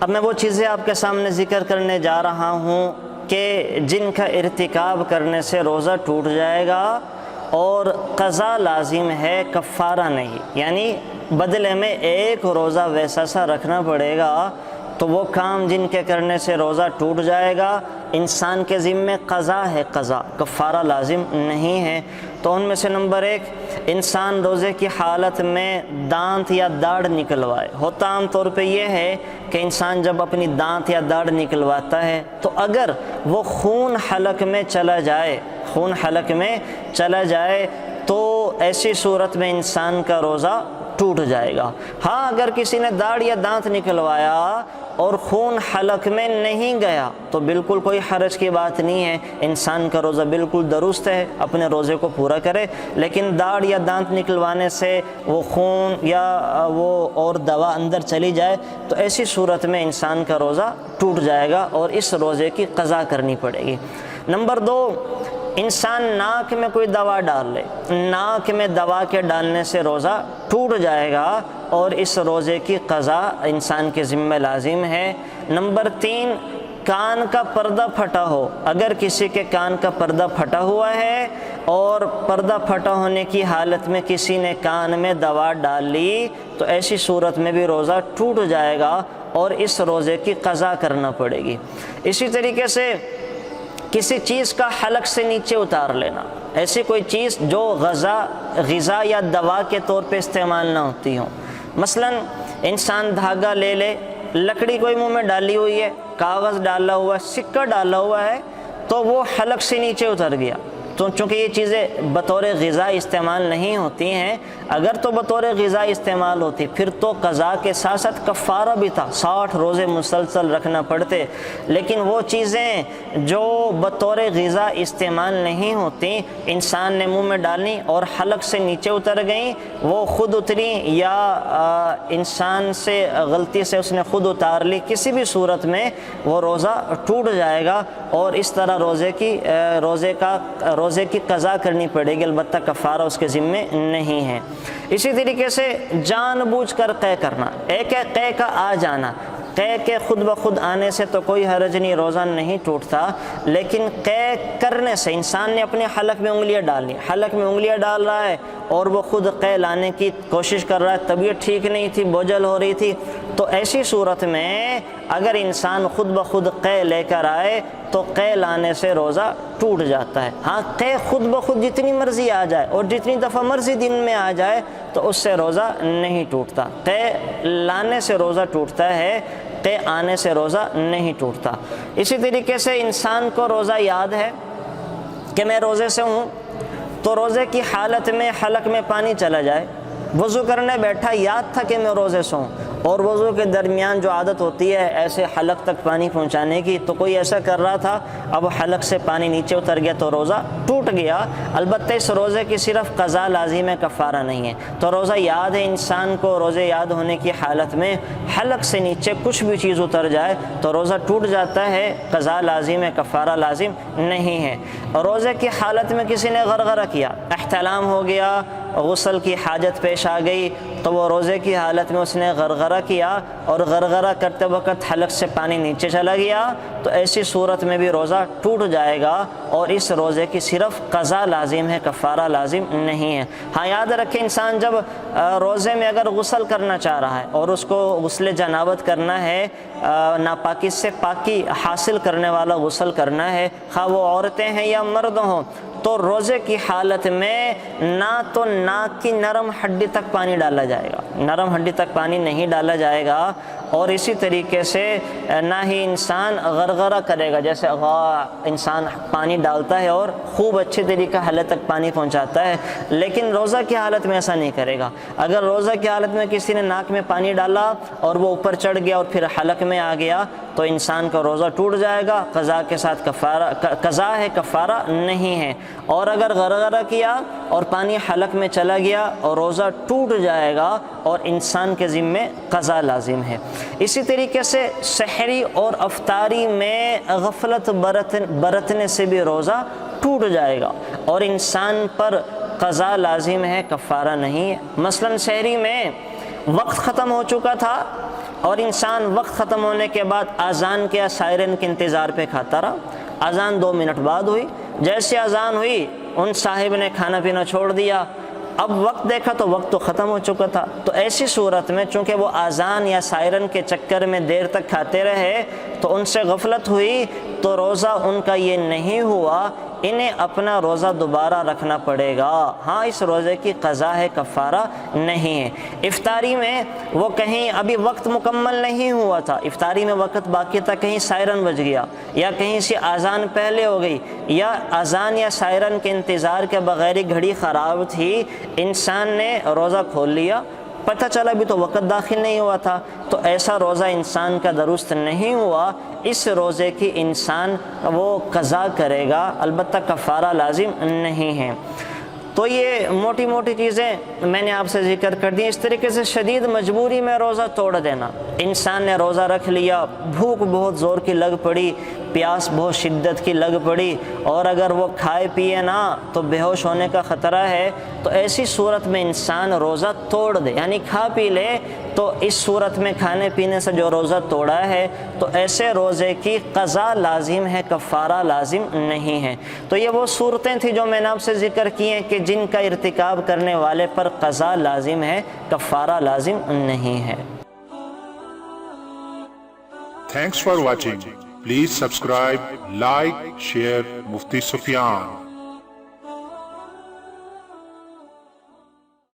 اب میں وہ چیزیں آپ کے سامنے ذکر کرنے جا رہا ہوں کہ جن کا ارتکاب کرنے سے روزہ ٹوٹ جائے گا اور قضا لازم ہے، کفارہ نہیں، یعنی بدلے میں ایک روزہ ویسا سا رکھنا پڑے گا۔ تو وہ کام جن کے کرنے سے روزہ ٹوٹ جائے گا انسان کے ذمے قضا ہے، قضا، کفارہ لازم نہیں ہے۔ تو ان میں سے نمبر 1، انسان روزے کی حالت میں دانت یا داڑھ نکلوائے۔ ہوتا عام طور پہ یہ ہے کہ انسان جب اپنی دانت یا داڑھ نکلواتا ہے تو اگر وہ خون حلق میں چلا جائے تو ایسی صورت میں انسان کا روزہ ٹوٹ جائے گا۔ ہاں اگر کسی نے داڑھ یا دانت نکلوایا اور خون حلق میں نہیں گیا تو بالکل کوئی حرج کی بات نہیں ہے، انسان کا روزہ بالکل درست ہے، اپنے روزے کو پورا کرے۔ لیکن داڑھ یا دانت نکلوانے سے وہ خون یا وہ اور دوا اندر چلی جائے تو ایسی صورت میں انسان کا روزہ ٹوٹ جائے گا اور اس روزے کی قضا کرنی پڑے گی۔ نمبر 2، انسان ناک میں کوئی دوا ڈال لے، ناک میں دوا کے ڈالنے سے روزہ ٹوٹ جائے گا اور اس روزے کی قضا انسان کے ذمہ لازم ہے۔ نمبر 3، کان کا پردہ پھٹا ہو، اگر کسی کے کان کا پردہ پھٹا ہوا ہے اور پردہ پھٹا ہونے کی حالت میں کسی نے کان میں دوا ڈال لی تو ایسی صورت میں بھی روزہ ٹوٹ جائے گا اور اس روزے کی قضا کرنا پڑے گی۔ اسی طریقے سے کسی چیز کا حلق سے نیچے اتار لینا، ایسی کوئی چیز جو غذا یا دوا کے طور پہ استعمال نہ ہوتی ہوں، مثلا انسان دھاگا لے، لکڑی کوئی منہ میں ڈالی ہوئی ہے، کاغذ ڈالا ہوا ہے، سکہ ڈالا ہوا ہے تو وہ حلق سے نیچے اتر گیا، تو چونکہ یہ چیزیں بطور غذا استعمال نہیں ہوتی ہیں، اگر تو بطور غذا استعمال ہوتی پھر تو قضا کے ساتھ ساتھ کفارہ بھی تھا، 60 روزے مسلسل رکھنا پڑتے۔ لیکن وہ چیزیں جو بطور غذا استعمال نہیں ہوتی انسان نے منہ میں ڈالیں اور حلق سے نیچے اتر گئیں، وہ خود اتری یا انسان سے غلطی سے اس نے خود اتار لی، کسی بھی صورت میں وہ روزہ ٹوٹ جائے گا اور اس طرح روزے کی قضا کرنی پڑے گی، البتہ کفارہ اس کے ذمے نہیں ہے۔ اسی طریقے سے جان بوجھ کر قے کرنا، ایک ہے قے کا آ جانا، قے کے خود بخود آنے سے تو کوئی حرج نہیں، روزہ نہیں ٹوٹتا، لیکن قے کرنے سے انسان نے اپنے حلق میں انگلیاں ڈال لی، حلق میں انگلیاں ڈال رہا ہے اور وہ خود قے لانے کی کوشش کر رہا ہے، طبیعت ٹھیک نہیں تھی، بوجھل ہو رہی تھی، تو ایسی صورت میں اگر انسان خود بخود قے لے کر آئے تو قے لانے سے روزہ ٹوٹ جاتا ہے۔ ہاں قے خود بخود جتنی مرضی آ جائے اور جتنی دفعہ مرضی دن میں آ جائے تو اس سے روزہ نہیں ٹوٹتا، قے لانے سے روزہ ٹوٹتا ہے، قے آنے سے روزہ نہیں ٹوٹتا۔ اسی طریقے سے انسان کو روزہ یاد ہے کہ میں روزے سے ہوں تو روزے کی حالت میں حلق میں پانی چلا جائے، وضو کرنے بیٹھا یاد تھا کہ میں روزے سے ہوں اور وضو کے درمیان جو عادت ہوتی ہے ایسے حلق تک پانی پہنچانے کی، تو کوئی ایسا کر رہا تھا، اب حلق سے پانی نیچے اتر گیا تو روزہ ٹوٹ گیا۔ البتہ اس روزے کی صرف قضا لازم ہے، کفارہ نہیں ہے۔ تو روزہ یاد ہے انسان کو، روزے یاد ہونے کی حالت میں حلق سے نیچے کچھ بھی چیز اتر جائے تو روزہ ٹوٹ جاتا ہے، قضا لازم ہے، کفارہ لازم نہیں ہے۔ روزے کی حالت میں کسی نے غرغرہ کیا، احتلام ہو گیا، غسل کی حاجت پیش آ گئی تو وہ روزے کی حالت میں اس نے غرغرہ کیا اور غرغرہ کرتے وقت حلق سے پانی نیچے چلا گیا تو ایسی صورت میں بھی روزہ ٹوٹ جائے گا اور اس روزے کی صرف قضا لازم ہے، کفارہ لازم نہیں ہے۔ ہاں یاد رکھیں، انسان جب روزے میں اگر غسل کرنا چاہ رہا ہے اور اس کو غسل جنابت کرنا ہے، ناپاکی سے پاکی حاصل کرنے والا غسل کرنا ہے، خواہ وہ عورتیں ہیں یا مرد ہوں، تو روزے کی حالت میں نہ تو ناک کی نرم ہڈی تک پانی ڈالا جائے گا، نرم ہڈی تک پانی نہیں ڈالا جائے گا، اور اسی طریقے سے نہ ہی انسان غرغرہ کرے گا، جیسے انسان پانی ڈالتا ہے اور خوب اچھے طریقے حلق تک پانی پہنچاتا ہے، لیکن روزہ کی حالت میں ایسا نہیں کرے گا۔ اگر روزہ کی حالت میں کسی نے ناک میں پانی ڈالا اور وہ اوپر چڑھ گیا اور پھر حلق میں آ گیا تو انسان کا روزہ ٹوٹ جائے گا، قضا کے ساتھ کفارہ، قضا ہے، کفارہ نہیں ہے۔ اور اگر غرغرہ کیا اور پانی حلق میں چلا گیا اور روزہ ٹوٹ جائے گا اور انسان کے ذمے قضا لازم ہے۔ اسی طریقے سے سحری اور افطاری میں غفلت برتنے سے بھی روزہ ٹوٹ جائے گا اور انسان پر قضا لازم ہے، کفارہ نہیں ہے۔ مثلا سحری میں وقت ختم ہو چکا تھا اور انسان وقت ختم ہونے کے بعد اذان کے یا سائرن کے انتظار پہ کھاتا رہا، اذان 2 منٹ بعد ہوئی، جیسے اذان ہوئی ان صاحب نے کھانا پینا چھوڑ دیا، اب وقت دیکھا تو وقت تو ختم ہو چکا تھا۔ تو ایسی صورت میں چونکہ وہ اذان یا سائرن کے چکر میں دیر تک کھاتے رہے تو ان سے غفلت ہوئی، تو روزہ ان کا یہ نہیں ہوا، انہیں اپنا روزہ دوبارہ رکھنا پڑے گا۔ ہاں اس روزے کی قضا ہے، کفارہ نہیں ہے۔ افطاری میں وہ کہیں ابھی وقت مکمل نہیں ہوا تھا، افطاری میں وقت باقی تھا، کہیں سائرن بج گیا یا کہیں سے اذان پہلے ہو گئی یا اذان یا سائرن کے انتظار کے بغیر ہی گھڑی خراب تھی، انسان نے روزہ کھول لیا، پتہ چلا بھی تو وقت داخل نہیں ہوا تھا، تو ایسا روزہ انسان کا درست نہیں ہوا۔ اس روزے کی انسان وہ قضا کرے گا، البتہ کفارہ لازم نہیں ہے۔ تو یہ موٹی موٹی چیزیں میں نے آپ سے ذکر کر دی۔ اس طریقے سے شدید مجبوری میں روزہ توڑ دینا، انسان نے روزہ رکھ لیا، بھوک بہت زور کی لگ پڑی، پیاس بہت شدت کی لگ پڑی، اور اگر وہ کھائے پیے نہ تو بے ہوش ہونے کا خطرہ ہے، تو ایسی صورت میں انسان روزہ توڑ دے، یعنی کھا پی لے، تو اس صورت میں کھانے پینے سے جو روزہ توڑا ہے تو ایسے روزے کی قضا لازم ہے، کفارہ لازم نہیں ہے۔ تو یہ وہ صورتیں تھیں جو میں نے آپ سے ذکر کی ہیں کہ جن کا ارتکاب کرنے والے پر قضا لازم ہے، کفارہ لازم نہیں ہے۔ Thanks for watching. Please subscribe, like, share Mufti Sufyan.